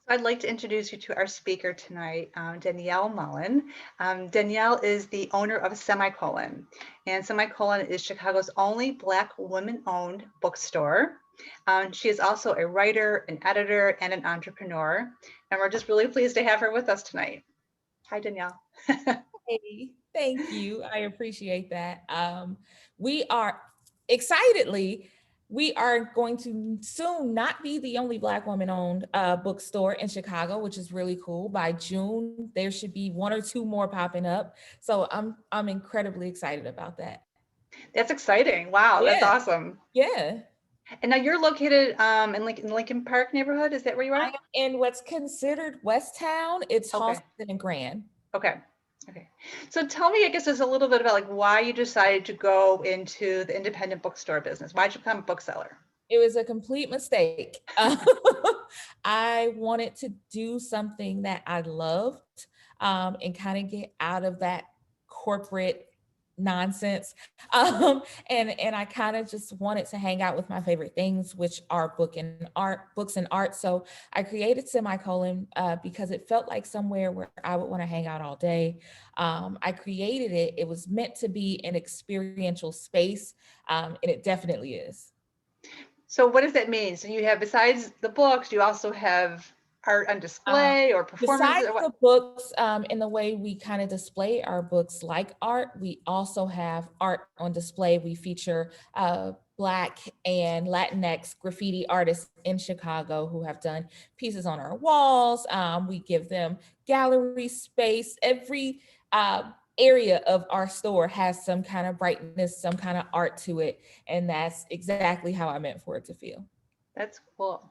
So I'd like to introduce you to our speaker tonight, Danielle Mullen. Danielle is the owner of Semicolon, and Semicolon is Chicago's only Black women-owned bookstore. She is also a writer, an editor, and an entrepreneur, and we're just really pleased to have her with us tonight. Hi, Danielle. Hey, thank you. I appreciate that. We are excitedly, we are going to soon not be the only Black woman-owned bookstore in Chicago, which is really cool. By June, there should be one or two more popping up. So I'm incredibly excited about that. That's exciting. Wow, that's Yeah, awesome. yeah. And now you're located in Lincoln Park neighborhood. Is that where you I are? am in what's considered West Town. It's Okay. Halston and Grand. Okay. Okay. So tell me, I guess, just a little bit about like why you decided to go into the independent bookstore business. Why'd you become a bookseller? It was a complete mistake. I wanted to do something that I loved, and kind of get out of that corporate nonsense. And I kind of just wanted to hang out with my favorite things, which are books and art. So I created Semicolon because it felt like somewhere where I would want to hang out all day. I created it. It was meant to be an experiential space, and it definitely is. So what does that mean? So you have, besides the books, you also have art on Um, display or performances Besides or what? the books, in the way we kind of display our books like art, we also have art on display. We feature Black and Latinx graffiti artists in Chicago who have done pieces on our walls. We give them gallery space. Every area of our store has some kind of brightness, some kind of art to it. And that's exactly how I meant for it to feel. That's cool.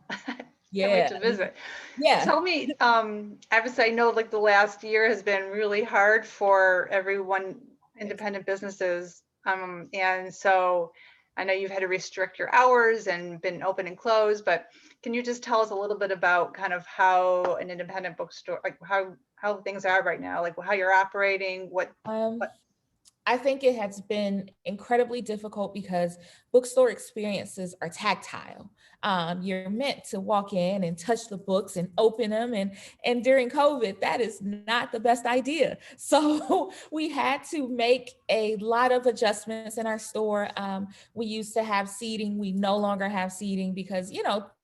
Can't wait Yeah. to visit. Yeah. Tell me, obviously I know like the last year has been really hard for everyone, independent businesses. And so I know you've had to restrict your hours and been open and closed, but can you just tell us a little bit about kind of how an independent bookstore, like how things are right now, like how you're operating, Um, what, I think it has been incredibly difficult because bookstore experiences are tactile. You're meant to walk in and touch the books and open them, and during COVID, that is not the best idea. So we had to make a lot of adjustments in our store. We used to have seating. We no longer have seating because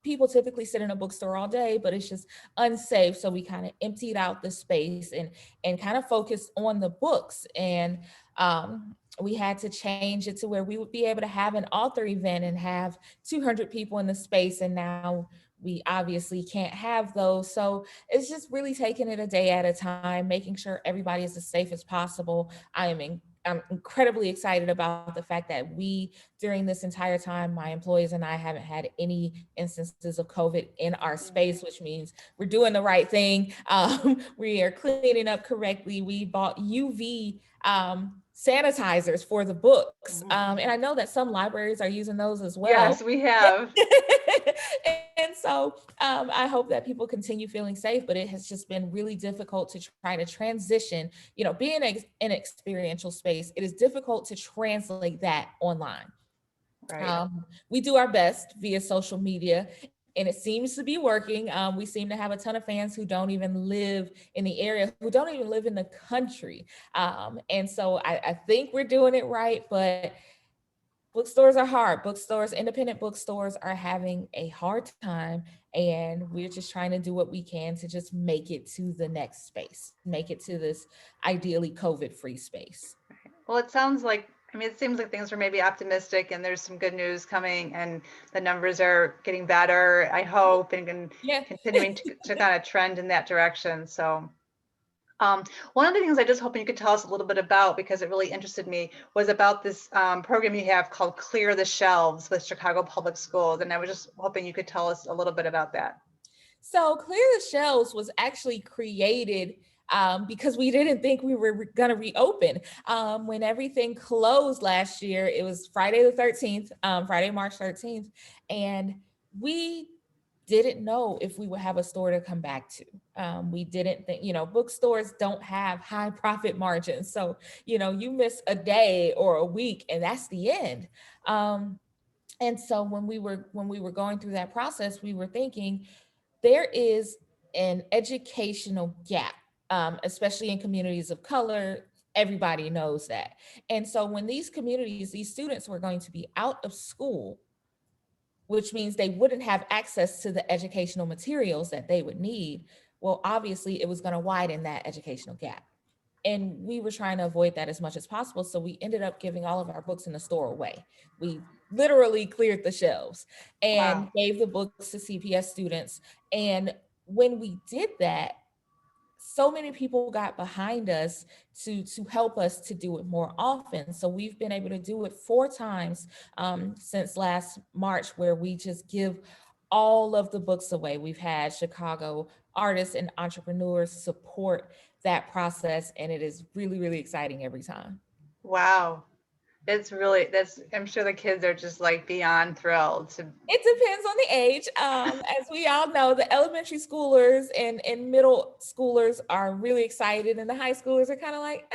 people typically sit in a bookstore all day, but it's just unsafe. So we kind of emptied out the space and kind of focused on the books. And we had to change it to where we would be able to have an author event and have 200 people in the space. And now we obviously can't have those. So it's just really taking it a day at a time, making sure everybody is as safe as possible. I'm incredibly excited about the fact that during this entire time, my employees and I haven't had any instances of COVID in our space, which means we're doing the right thing. We are cleaning up correctly. We bought UV sanitizers for the books. Mhm. And I know that some libraries are using those as well. Yes, we have. And so I hope that people continue feeling safe, but it has just been really difficult to try to transition. Being an experiential space, it is difficult to translate that online. Right. We do our best via social media, and it seems to be working. We seem to have a ton of fans who don't even live in the area, who don't even live in the country. And so I think we're doing it right, but bookstores are hard. Independent bookstores are having a hard time, and we're just trying to do what we can to just make it to the next space, make it to this ideally COVID-free space. Well, it sounds like, I mean, it seems like things are maybe optimistic and there's some good news coming and the numbers are getting better, I hope, and Yeah. continuing to kind of trend in that direction. So, one of the things I just hoping you could tell us a little bit about, because it really interested me, was about this program you have called Clear the Shelves with Chicago Public Schools. And I was just hoping you could tell us a little bit about that. So Clear the Shelves was actually created because we didn't think we were going to reopen. When everything closed last year, it was Friday the 13th, Friday, March 13th. And we didn't know if we would have a store to come back to. We didn't think, bookstores don't have high profit margins. So, you miss a day or a week and that's the end. And so when we were going through that process, we were thinking, there is an educational gap, especially in communities of color. Everybody knows that. And so when these communities, these students were going to be out of school, which means they wouldn't have access to the educational materials that they would need. Well, obviously, it was going to widen that educational gap. And we were trying to avoid that as much as possible. So we ended up giving all of our books in the store away. We literally cleared the shelves and Wow. gave the books to CPS students. And when we did that, so many people got behind us to help us to do it more often. So we've been able to do it 4 times since last March, where we just give all of the books away. We've had Chicago artists and entrepreneurs support that process, and it is really, really exciting every time. Wow. I'm sure the kids are just like beyond thrilled to. It depends on the age. As we all know, the elementary schoolers and middle schoolers are really excited, and the high schoolers are kind of like,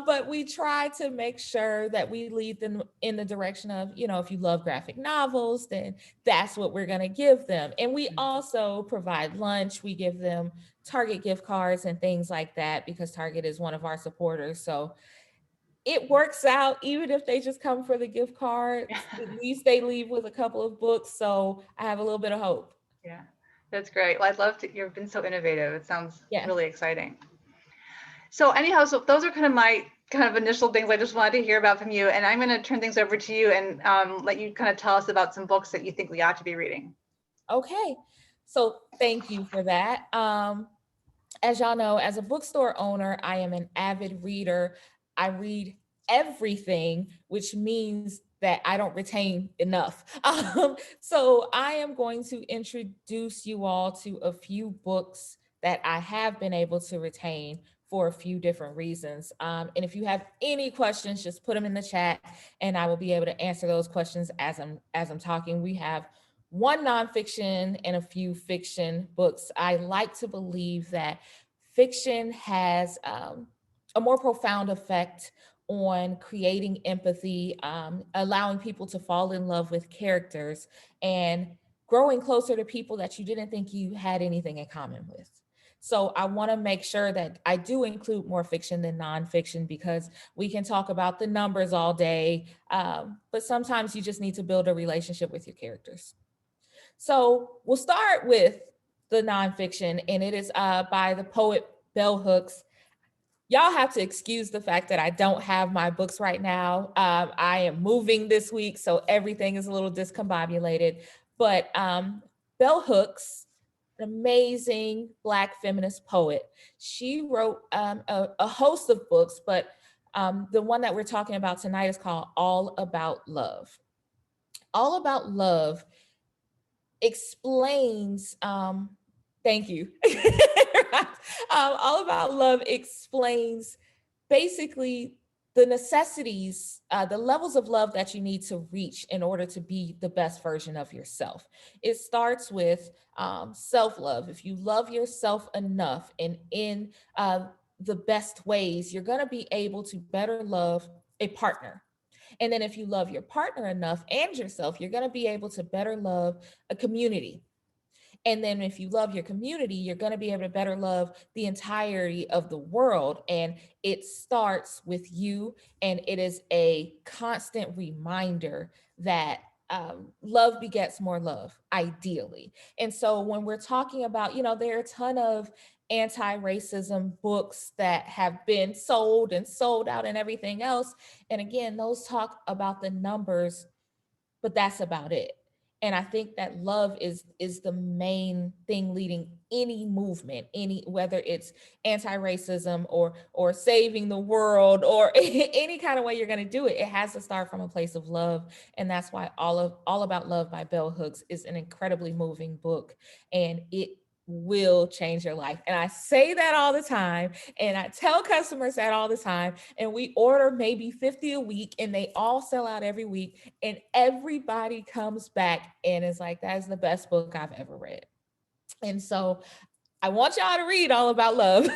but we try to make sure that we lead them in the direction of, if you love graphic novels, then that's what we're going to give them. And we also provide lunch. We give them Target gift cards and things like that because Target is one of our supporters. So it works out, even if they just come for the gift cards, at least they leave with a couple of books. So I have a little bit of hope. Yeah, that's great. Well, I'd love to. You've been so innovative. It sounds Yeah. really exciting. So anyhow, so those are kind of my kind of initial things I just wanted to hear about from you. And I'm going to turn things over to you and let you kind of tell us about some books that you think we ought to be reading. Okay. So thank you for that. As y'all know, as a bookstore owner, I am an avid reader. I read everything, which means that I don't retain enough. So I am going to introduce you all to a few books that I have been able to retain for a few different reasons. And if you have any questions, just put them in the chat, and I will be able to answer those questions as I'm talking. We have one nonfiction and a few fiction books. I like to believe that fiction has a more profound effect on creating empathy, allowing people to fall in love with characters, and growing closer to people that you didn't think you had anything in common with. So I want to make sure that I do include more fiction than nonfiction, because we can talk about the numbers all day, but sometimes you just need to build a relationship with your characters. So we'll start with the nonfiction, and it is by the poet Bell Hooks. Y'all have to excuse the fact that I don't have my books right now. I am moving this week, so everything is a little discombobulated. But Bell Hooks, an amazing Black feminist poet, she wrote a host of books, but the one that we're talking about tonight is called All About Love. All About Love explains, thank you. All About Love explains basically the necessities, the levels of love that you need to reach in order to be the best version of yourself. It starts with self-love. If you love yourself enough and in the best ways, you're going to be able to better love a partner. And then if you love your partner enough and yourself, you're going to be able to better love a community. And then if you love your community, you're going to be able to better love the entirety of the world. And it starts with you. And it is a constant reminder that love begets more love, ideally. And so when we're talking about, there are a ton of anti-racism books that have been sold and sold out and everything else. And again, those talk about the numbers, but that's about it. And I think that love is the main thing leading any movement, whether it's anti-racism or saving the world or any kind of way you're going to do it. It has to start from a place of love, and that's why All About Love by Bell Hooks is an incredibly moving book, and it will change your life. And I say that all the time, and I tell customers that all the time, and we order maybe 50 a week, and they all sell out every week, and everybody comes back and is like, that is the best book I've ever read. And so I want y'all to read All About Love.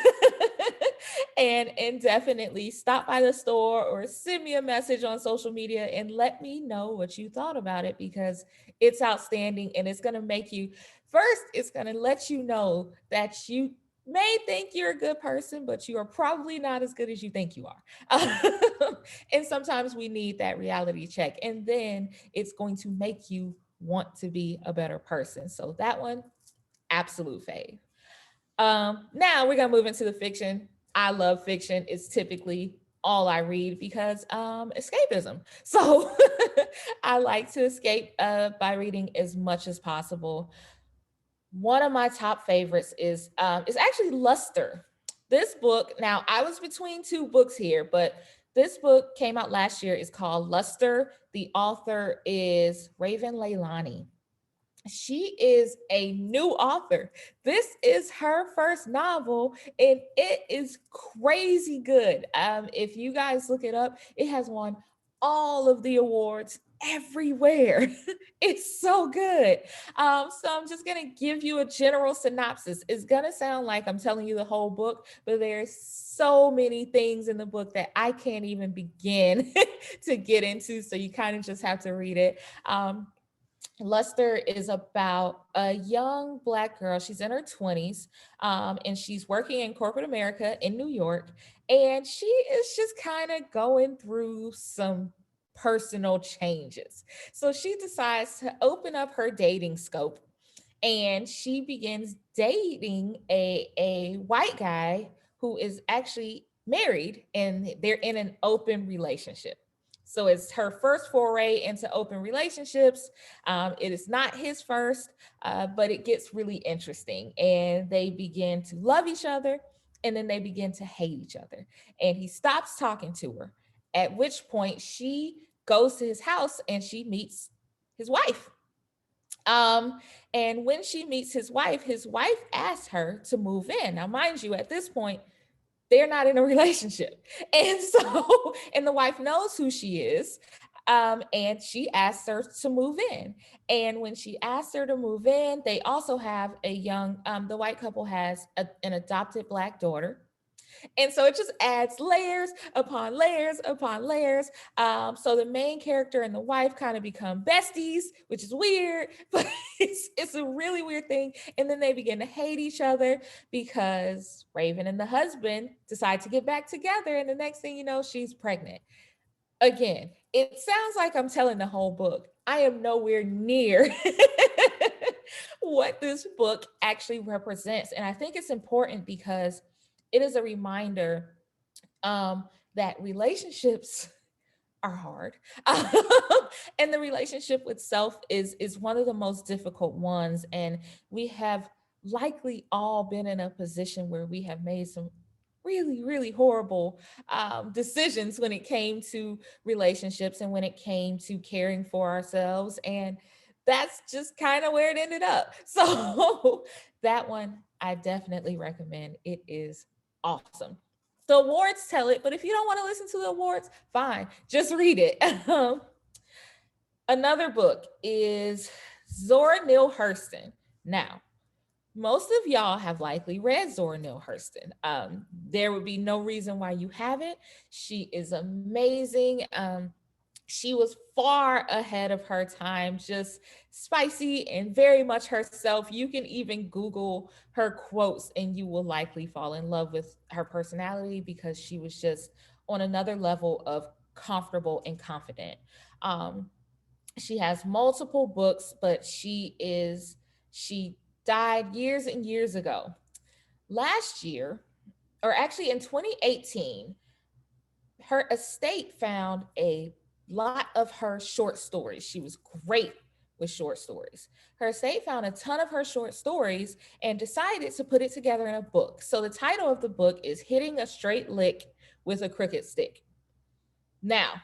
And definitely stop by the store or send me a message on social media and let me know what you thought about it, because it's outstanding and it's going to make you, first, it's going to let you know that you may think you're a good person, but you are probably not as good as you think you are. And sometimes we need that reality check. And then it's going to make you want to be a better person. So that one, absolute fave. Now we're gonna move into the fiction. I love fiction. It's typically all I read because escapism. So I like to escape by reading as much as possible. One of my top favorites is actually Luster. This book, now I was between two books here, but this book came out last year. It's called Luster. The author is Raven Leilani. She is a new author. This is her first novel, and it is crazy good. If you guys look it up, it has won all of the awards everywhere. It's so good. So I'm just gonna give you a general synopsis. It's gonna sound like I'm telling you the whole book, but there's so many things in the book that I can't even begin to get into. So you kind of just have to read it. Luster is about a young Black girl. She's in her 20s, and she's working in corporate America in New York. And she is just kind of going through some personal changes. So she decides to open up her dating scope, and she begins dating a white guy who is actually married, and they're in an open relationship. So it's her first foray into open relationships. It is not his first, but it gets really interesting. And they begin to love each other, and then they begin to hate each other. And he stops talking to her, at which point she goes to his house and she meets his wife. And when she meets his wife asks her to move in. Now, mind you, at this point, they're not in a relationship. And so, and the wife knows who she is. And she asks her to move in. And when she asks her to move in, they also have the white couple has an adopted Black daughter. And so it just adds layers upon layers upon layers. So the main character and the wife kind of become besties, which is weird, but it's a really weird thing. And then they begin to hate each other because Raven and the husband decide to get back together. And the next thing you know, she's pregnant. Again, it sounds like I'm telling the whole book. I am nowhere near what this book actually represents. And I think it's important because it is a reminder that relationships are hard. And the relationship with self is one of the most difficult ones. And we have likely all been in a position where we have made some really, really horrible decisions when it came to relationships and when it came to caring for ourselves. And that's just kind of where it ended up. So that one I definitely recommend. It is awesome. The awards tell it, but if you don't want to listen to the awards, fine, just read it. Another book is Zorneal Hurston. Now, most of y'all have likely read Zorneal Hurston. There would be no reason why you haven't. She is amazing. She was far ahead of her time, just spicy and very much herself. You can even Google her quotes and you will likely fall in love with her personality because she was just on another level of comfortable and confident. Um, she has multiple books, but she died years and years ago. Last year, or actually in 2018, her estate found a lot of her short stories. She was great with short stories. Her estate found a ton of her short stories and decided to put it together in a book. So the title of the book is Hitting a Straight Lick with a Crooked Stick. Now,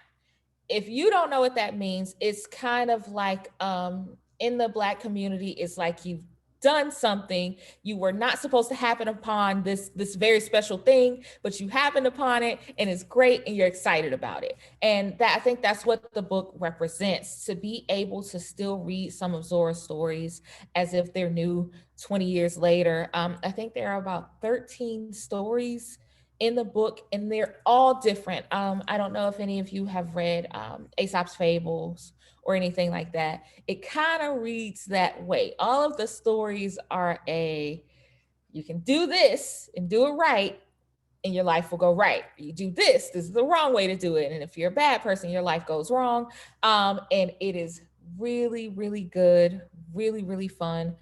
if you don't know what that means, it's kind of like in the Black community, it's like you've done something you were not supposed to happen upon this very special thing, but you happened upon it and it's great and you're excited about it. And that, I think that's what the book represents, to be able to still read some of Zora's stories as if they're new 20 years later. I think there are about 13 stories in the book, and they're all different. I don't know if any of you have read Aesop's Fables or anything like that. It kind of reads that way. All of the stories are you can do this and do it right, and your life will go right. You do this is the wrong way to do it. And if you're a bad person, your life goes wrong. And it is really, really good, really, really fun.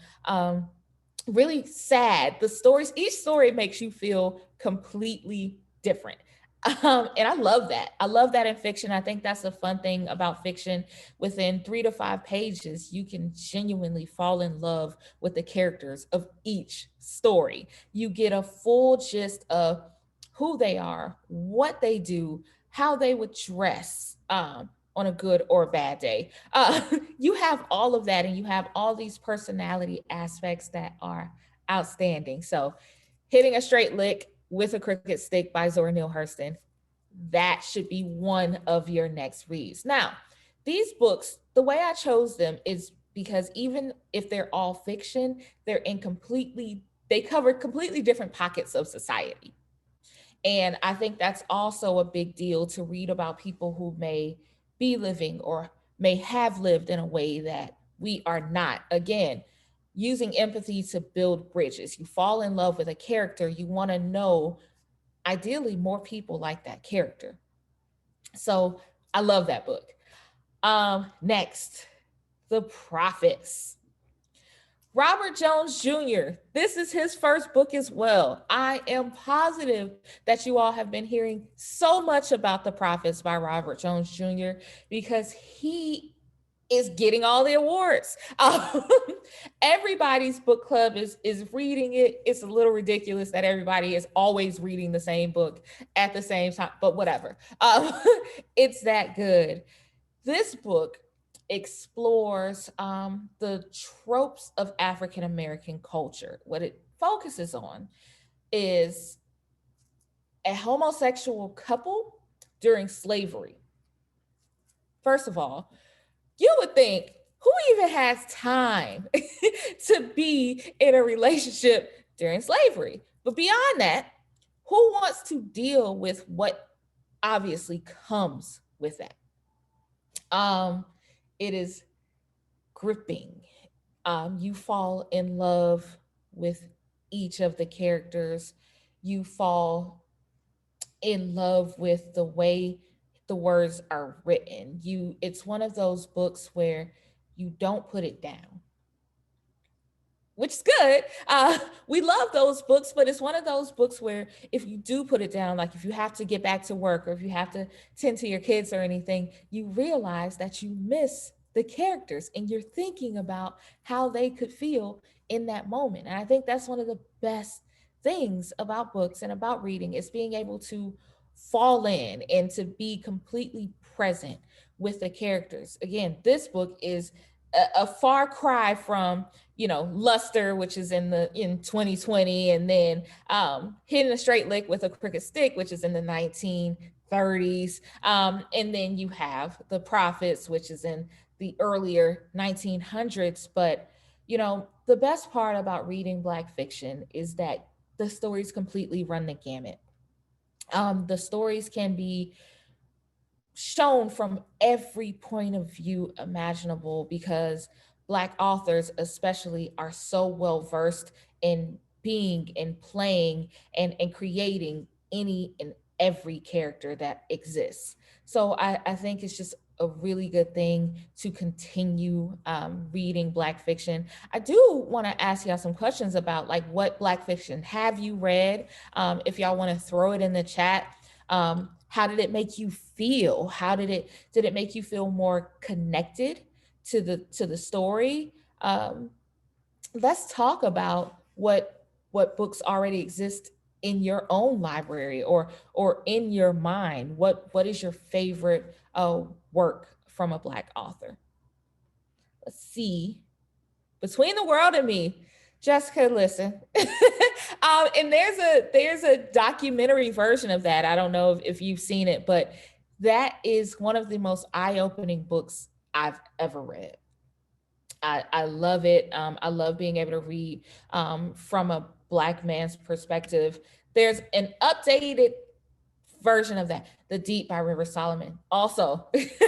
Really sad. The stories, each story makes you feel completely different. And I love that. I love that in fiction. I think that's the fun thing about fiction. Within 3 to 5 pages, you can genuinely fall in love with the characters of each story. You get a full gist of who they are, what they do, how they would dress on a good or a bad day. You have all of that, and you have all these personality aspects that are outstanding. So, Hitting a Straight Lick with a Crooked Stick by Zorneal Hurston, that should be one of your next reads. Now, these books, the way I chose them is because even if they're all fiction, they cover completely different pockets of society. And I think that's also a big deal, to read about people who may be living or may have lived in a way that we are not. Again, using empathy to build bridges. You fall in love with a character, you want to know, ideally, more people like that character. So I love that book. Next, The Prophets. Robert Jones Jr., this is his first book as well. I am positive that you all have been hearing so much about The Prophets by Robert Jones Jr. because he is getting all the awards. Everybody's book club is reading it. It's a little ridiculous that everybody is always reading the same book at the same time, but whatever. It's that good. This book explores the tropes of African American culture. What it focuses on is a homosexual couple during slavery. First of all, you would think, who even has time to be in a relationship during slavery? But beyond that, who wants to deal with what obviously comes with that? It is gripping. You fall in love with each of the characters. You fall in love with the way the words are written. It's one of those books where you don't put it down, which is good. We love those books, but it's one of those books where if you do put it down, like if you have to get back to work or if you have to tend to your kids or anything, you realize that you miss the characters and you're thinking about how they could feel in that moment. And I think that's one of the best things about books and about reading, is being able to fall in and to be completely present with the characters. Again, this book is a far cry from, Luster, which is in 2020, and then Hitting a Straight Lick with a Crooked Stick, which is in the 1930s, and then you have The Prophets, which is in the earlier 1900s. But the best part about reading Black fiction is that the stories completely run the gamut. The stories can be shown from every point of view imaginable, because Black authors especially are so well versed in being and playing and creating any and every character that exists. So I think it's just a really good thing to continue reading Black fiction. I do want to ask y'all some questions about, like, what Black fiction have you read? If y'all want to throw it in the chat. How did it make you feel? Did it make you feel more connected to the story? Let's talk about what books already exist in your own library or in your mind. What is your favorite work from a Black author? Let's see. Between the World and Me. Jessica, listen. And there's a documentary version of that. I don't know if you've seen it, but that is one of the most eye-opening books I've ever read. I love it. I love being able to read from a Black man's perspective There's an updated version of that, The Deep by River Solomon. Also, if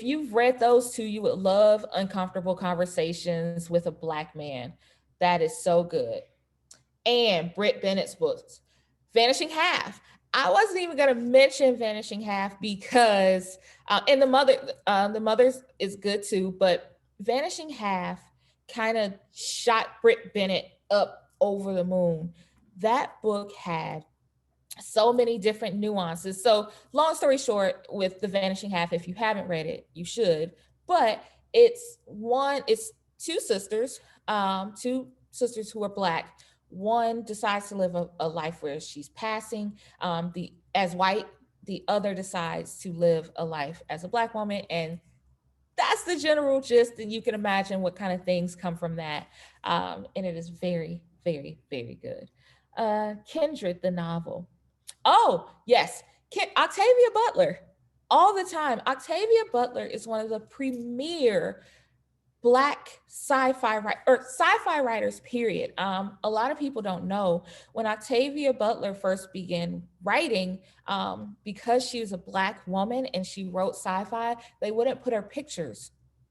you've read those two, you would love Uncomfortable Conversations with a Black Man. That is so good. And Britt Bennett's books, Vanishing Half. I wasn't even going to mention Vanishing Half because, and the mother's is good too, but Vanishing Half kind of shot Britt Bennett up over the moon. That book had so many different nuances. So, long story short, with The Vanishing Half, if you haven't read it, you should. But it's two sisters who are Black. One decides to live a life where she's passing the as white. The other decides to live a life as a Black woman, and that's the general gist. And you can imagine what kind of things come from that. And it is very, very, very good. Kindred, the novel. Oh, yes. Octavia Butler. All the time. Octavia Butler is one of the premier Black sci-fi writers, period. A lot of people don't know when Octavia Butler first began writing, because she was a Black woman and she wrote sci-fi, they wouldn't put her pictures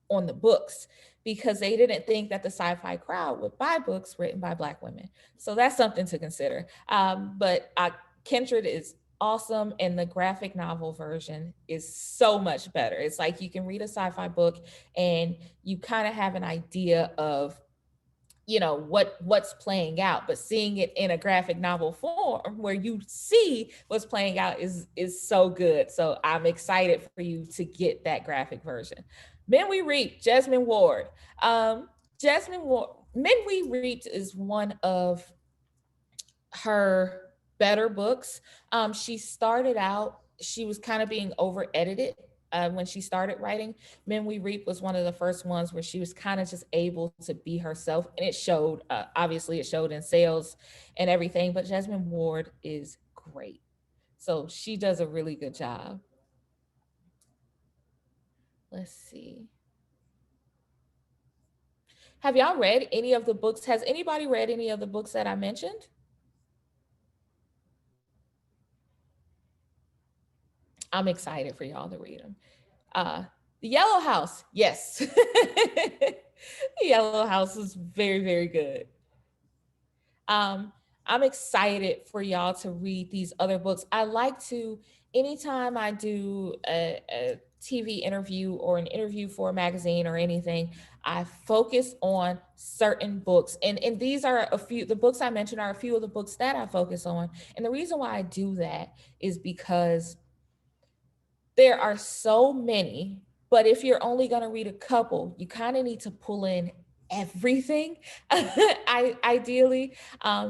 on the books because they didn't think that the sci-fi crowd would buy books written by Black women. So that's something to consider. But Kindred is awesome, and the graphic novel version is so much better. It's like you can read a sci-fi book and you kind of have an idea of what's playing out, but seeing it in a graphic novel form where you see what's playing out is so good. So I'm excited for you to get that graphic version. Men We Reap, Jasmine Ward. Jasmine Ward, Men We Reap is one of her better books. She started out, she was kind of being over edited when she started writing. Men We Reap was one of the first ones where she was kind of just able to be herself. And it showed, obviously, it showed in sales and everything. But Jasmine Ward is great. So she does a really good job. Let's see. Have y'all read any of the books? Has anybody read any of the books that I mentioned? I'm excited for y'all to read them. The Yellow House, yes. The Yellow House is very, very good. I'm excited for y'all to read these other books. I like to, anytime I do a TV interview or an interview for a magazine or anything, I focus on certain books. And these are the books I mentioned are a few of the books that I focus on. And the reason why I do that is because there are so many, but if you're only going to read a couple, you kind of need to pull in everything. Ideally,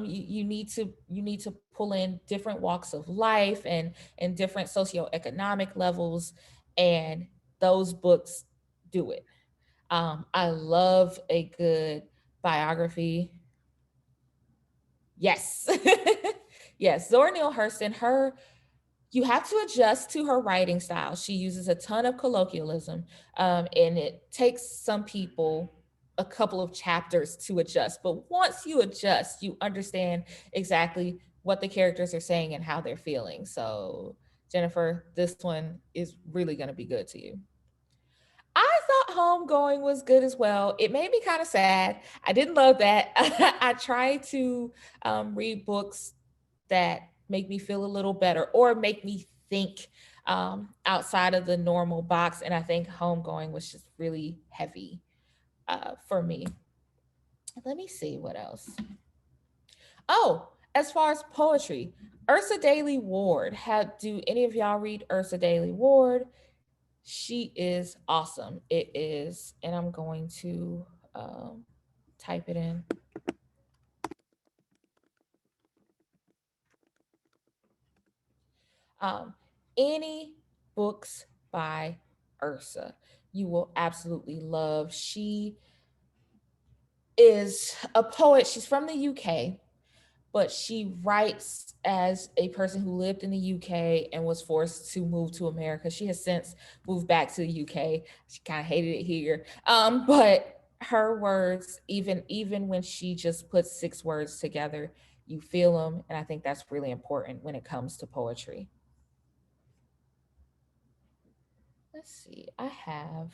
you need to pull in different walks of life and different socioeconomic levels, and those books do it. I love a good biography. Yes. Yes, Zorneal Hurston, you have to adjust to her writing style. She uses a ton of colloquialism, and it takes some people a couple of chapters to adjust. But once you adjust, you understand exactly what the characters are saying and how they're feeling. So, Jennifer, this one is really going to be good to you. I thought Homegoing was good as well. It made me kind of sad. I didn't love that. I try to read books that make me feel a little better or make me think outside of the normal box. And I think Homegoing was just really heavy for me. Let me see what else. Oh, as far as poetry, Ursa Daly Ward. Do any of y'all read Ursa Daly Ward? She is awesome. It is, and I'm going to type it in. Any books by Ursa, you will absolutely love. She is a poet. She's from the UK, but she writes as a person who lived in the UK and was forced to move to America. She has since moved back to the UK. She kind of hated it here. But her words, even when she just puts 6 words together, you feel them. And I think that's really important when it comes to poetry. Let's see, I have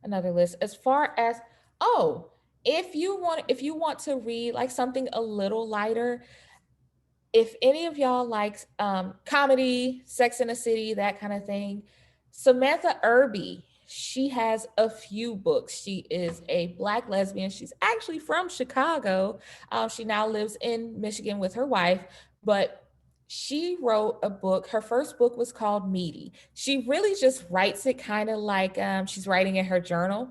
another list as far as, oh, if you want to read like something a little lighter, if any of y'all likes comedy, Sex in the City, that kind of thing, Samantha Irby, she has a few books. She is a Black lesbian. She's actually from Chicago. She now lives in Michigan with her wife, but she wrote a book. Her first book was called Meaty. She really just writes it kind of like she's writing in her journal,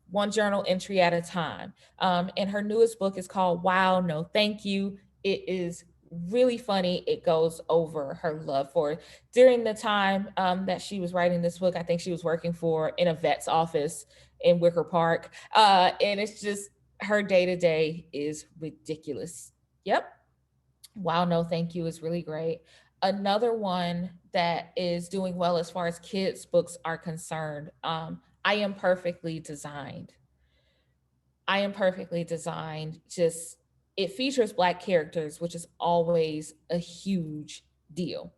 one journal entry at a time. And her newest book is called Wow, No, Thank You. It is really funny. It goes over her love for, during the time that she was writing this book, I think she was working for in a vet's office in Wicker Park. And it's just, her day to day is ridiculous. Yep. Wow, no, thank you is really great. Another one that is doing well as far as kids' books are concerned, I Am Perfectly Designed. I Am Perfectly Designed, just, it features Black characters, which is always a huge deal.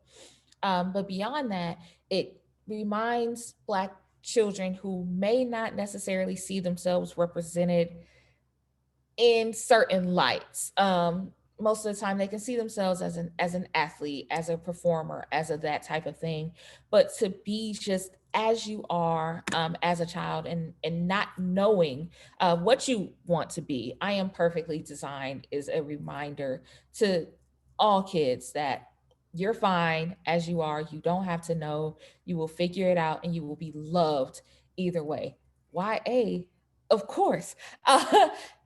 But beyond that, it reminds Black children who may not necessarily see themselves represented in certain lights. Most of the time, they can see themselves as an athlete, as a performer, as a that type of thing. But to be just as you are as a child, and not knowing what you want to be, I Am Perfectly Designed is a reminder to all kids that you're fine as you are. You don't have to know. You will figure it out, and you will be loved either way. YA, of course.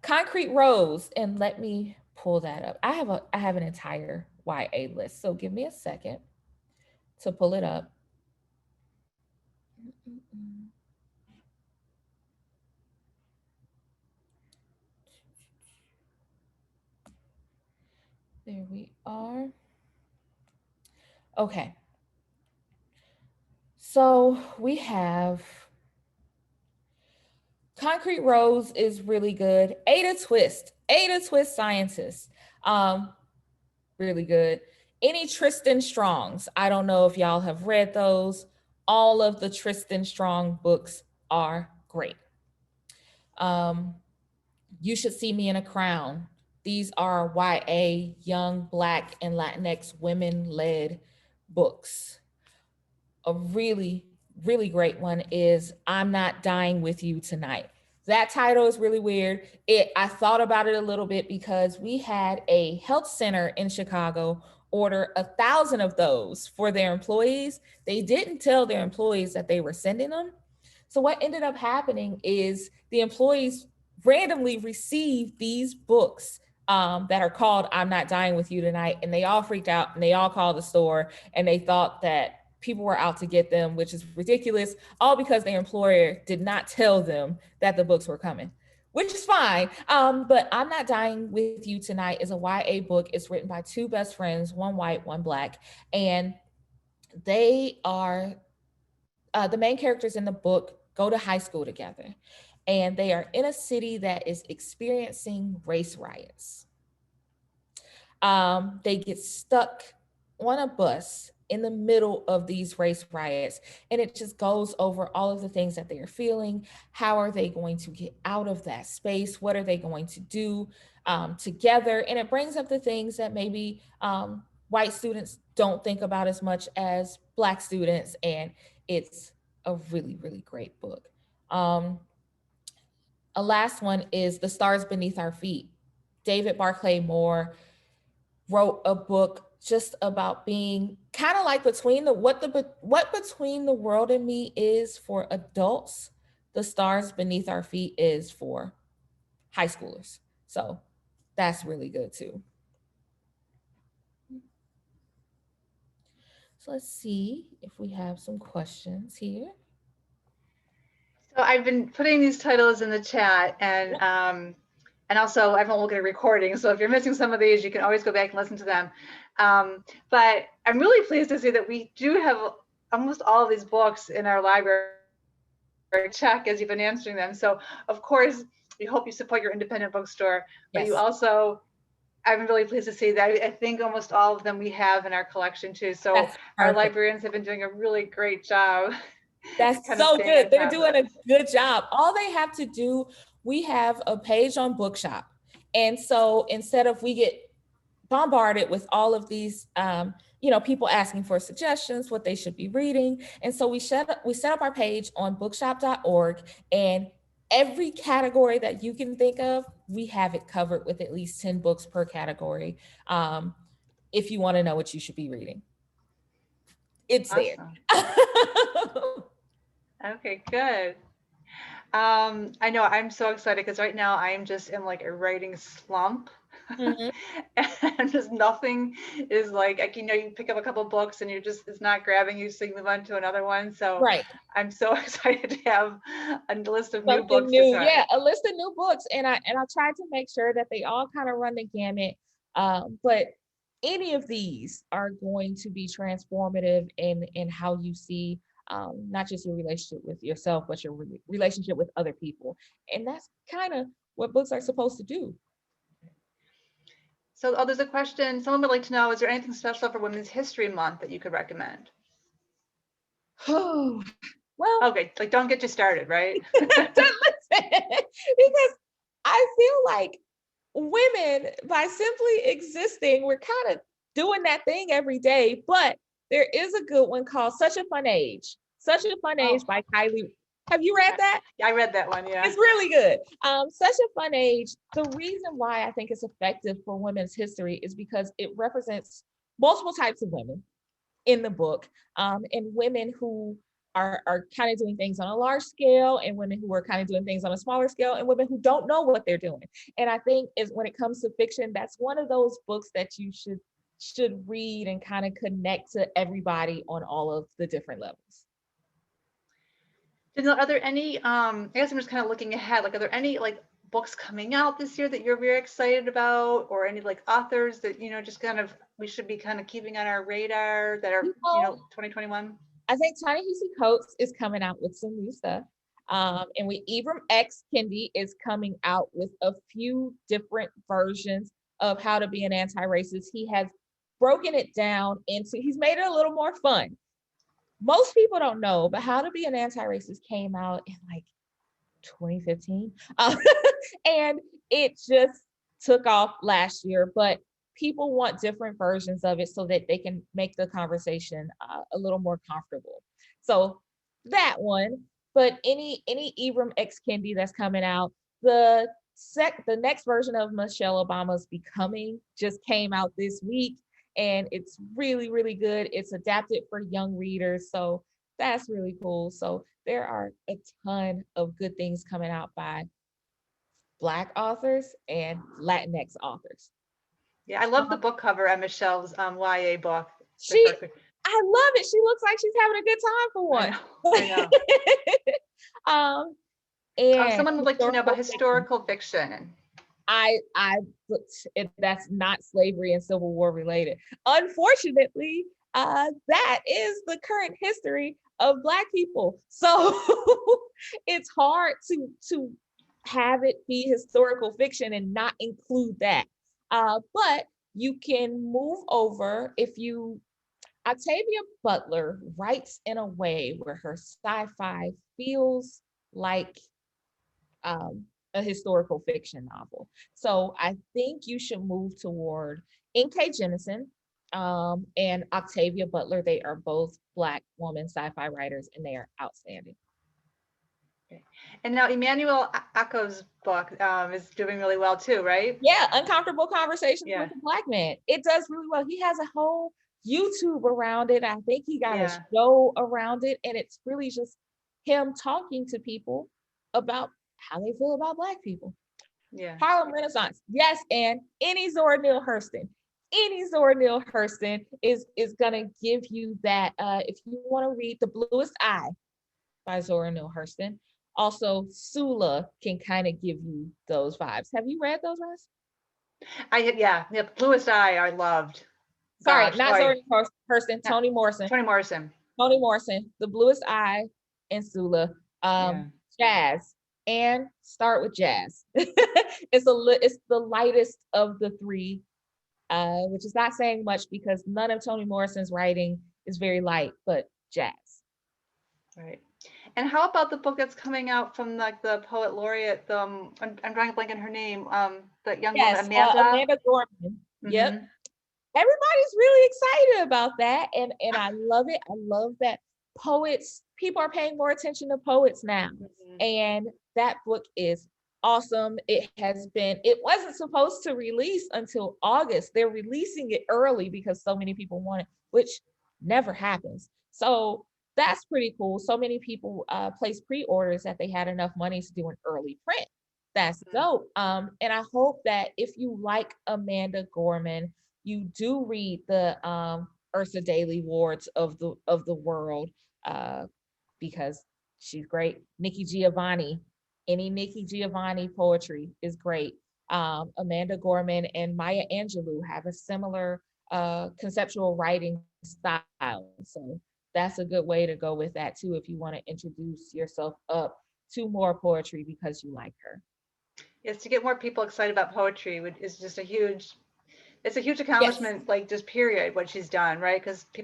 Concrete Rose, and let me pull that up. I have an entire YA list, so give me a second to pull it up. There we are. Okay. So we have Concrete Rose is really good. Ada Twist Scientist. Um, really good. Any Tristan Strongs. I don't know if y'all have read those. All of the Tristan Strong books are great. Um, You Should See Me in a Crown. These are YA, young Black and Latinx women led books. A really, really great one is I'm Not Dying with You Tonight. That title is really weird. I thought about it a little bit because we had a health center in Chicago order 1,000 of those for their employees. They didn't tell their employees that they were sending them. So what ended up happening is the employees randomly received these books that are called I'm Not Dying with You Tonight. And they all freaked out, and they all called the store, and they thought that people were out to get them, which is ridiculous, all because their employer did not tell them that the books were coming, which is fine. But I'm Not Dying with You Tonight is a YA book. It's written by two best friends, one white, one Black. And they are, the main characters in the book go to high school together. And they are in a city that is experiencing race riots. They get stuck on a bus in the middle of these race riots, and it just goes over all of the things that they are feeling. How are they going to get out of that space? What are they going to do together? And it brings up the things that maybe white students don't think about as much as Black students, and it's a really, really great book. A last one is The Stars Beneath Our Feet. David Barclay Moore wrote a book just about being kind of like between the what Between the World and Me is for adults, The Stars Beneath Our Feet is for high schoolers. So that's really good too. So let's see if we have some questions here. So I've been putting these titles in the chat, and also everyone will get a recording. So if you're missing some of these, you can always go back and listen to them. But I'm really pleased to see that we do have almost all of these books in our library check as you've been answering them. So of course, we hope you support your independent bookstore, but Yes. you also, I'm really pleased to see that. I think almost all of them we have in our collection too. So That's our perfect. librarians have been doing a really great job. That's kind of so staying good. on They're top of doing a it. good job. All they have to do, we have a page on Bookshop. And so instead of we get bombarded with all of these people asking for suggestions, what they should be reading. And so we set up our page on bookshop.org, and every category that you can think of, we have it covered with at least 10 books per category. If you want to know what you should be reading, it's Awesome. there. Okay, good. I know I'm so excited because right now I am just in like a writing slump. Mhm. And just nothing is like you pick up a couple books and it's not grabbing you, so you move on to another one. So Right. I'm so excited to have a list of new Something books to new. start. Yeah, a list of new books. And I tried to make sure that they all kind of run the gamut. But any of these are going to be transformative in how you see not just your relationship with yourself, but your relationship with other people. And that's kind of what books are supposed to do. So, there's a question. Someone would like to know, is there anything special for Women's History Month that you could recommend? Oh, well, Okay, like don't get you started, right? because I feel like women, by simply existing, we're kind of doing that thing every day. But there is a good one called Such a Fun Age. Such a Fun Age Oh, by Kylie. Have you read that? yeah, I read that one. Yeah. It's really good. Such a Fun Age. The reason why I think it's effective for women's history is because it represents multiple types of women in the book, and women who are kind of doing things on a large scale, and women who are kind of doing things on a smaller scale, and women who don't know what they're doing. And I think is when it comes to fiction, that's one of those books that you should read and kind of connect to everybody on all of the different levels. Danielle, are there any, I guess I'm just kind of looking ahead, like, are there any like books coming out this year that you're very excited about, or any like authors that, just kind of, we should be kind of keeping on our radar that are, 2021? I think Ta-Nehisi Coates is coming out with some new stuff. And we Ibram X. Kendi is coming out with a few different versions of how to be an anti-racist. He has broken it down he's made it a little more fun. Most people don't know, but How to Be an Anti-Racist came out in like 2015. And it just took off last year, but people want different versions of it so that they can make the conversation a little more comfortable. So that one, but any Ibram X. Kendi that's coming out, the next version of Michelle Obama's Becoming just came out this week, and it's really, really good. It's adapted for young readers, so that's really cool. So there are a ton of good things coming out by Black authors and Latinx authors. Yeah, I love the book cover on Michelle's YA book. I love it. She looks like she's having a good time for once. I know. And someone would like to know about historical fiction. That's not slavery and Civil War related. Unfortunately, that is the current history of Black people. So it's hard to have it be historical fiction and not include that. But you can move over Octavia Butler writes in a way where her sci-fi feels like a historical fiction novel. So I think you should move toward N.K. Jemisin and Octavia Butler. They are both Black woman sci-fi writers, and they are outstanding. Okay. And now Emmanuel Akko's book is doing really well too, right? Yeah, Uncomfortable Conversations with a Black Man. It does really well. He has a whole YouTube around it. I think he got a show around it, and it's really just him talking to people about how they feel about Black people. Yeah. Harlem Renaissance. Yes, and any Zorneal Hurston. Any Zorneal Hurston is gonna give you that. If you want to read The Bluest Eye by Zorneal Hurston. Also, Sula can kind of give you those vibes. Have you read those, Russ? Yeah. Bluest Eye, I loved. Sorry, not Zorneal Hurston. Toni Morrison. Toni Morrison. The Bluest Eye and Sula. Jazz. And start with Jazz. It's the lightest of the three which is not saying much because none of Toni Morrison's writing is very light, but jazz. Right. And how about the book that's coming out from like the poet laureate, I'm drawing a blank on her name, the young woman, Yes, Amanda? Amanda Gorman. Yep. Mhm. Everybody's really excited about that. And I love it. I love that people are paying more attention to poets now. Mhm. And that book is awesome. It wasn't supposed to release until August. They're releasing it early because so many people want it, which never happens. So that's pretty cool. So many people placed pre-orders that they had enough money to do an early print. That's dope. And I hope that if you like Amanda Gorman, you do read the Ursa Daily Wards of the world, uh, because she's great. Nikki Giovanni, any Nikki Giovanni poetry is great. Amanda Gorman and Maya Angelou have a similar conceptual writing style. So that's a good way to go with that too if you want to introduce yourself up to more poetry because you like her. Yes, to get more people excited about poetry is just it's a huge Yes. accomplishment, like just period, what she's done, right? Because a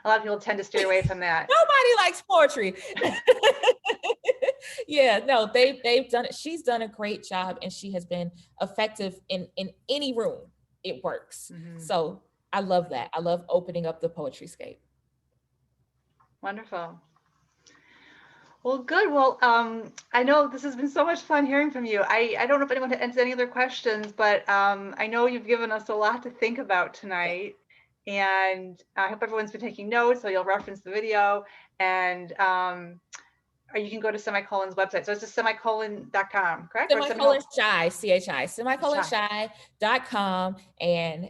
lot of people tend to steer away from that. Nobody likes poetry. Yeah, no, they've done it. She's done a great job and she has been effective in any room. It works. Mhm. So I love that. I love opening up the poetry scape. Wonderful. Well, good. Well, I know this has been so much fun hearing from you. I don't know if anyone has any other questions, but I know you've given us a lot to think about Yeah. tonight. And I hope everyone's been taking notes, so you'll reference the video. And or you can go to Semicolon's website. So it's just semicolon.com, correct? Or Semicolon semicolon shy, CHI, shy. semicolonshy.com. And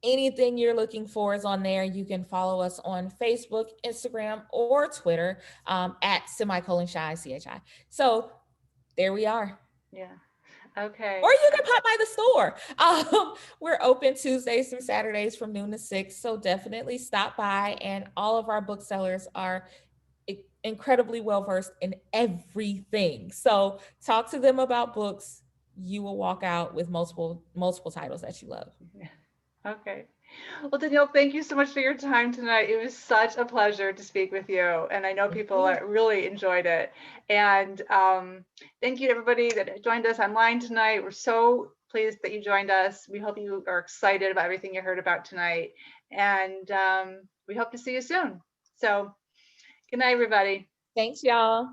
anything you're looking for is on there. You can follow us on Facebook, Instagram, or Twitter at semicolon shy, CHI. So there we are. Yeah. Okay. Or you can pop by the store. We're open Tuesdays through Saturdays from noon to 6. So definitely stop by. And all of our booksellers are incredibly well versed in everything. So talk to them about books. You will walk out with multiple titles that you love. Yeah. Okay. Well, Danielle, thank you so much for your time tonight. It was such a pleasure to speak with you, and I know Thank people you. really enjoyed it. And thank you to everybody that joined us online tonight. We're so pleased that you joined us. We hope you are excited about everything you heard about tonight, and we hope to see you soon. So, good night, everybody. Thanks, y'all.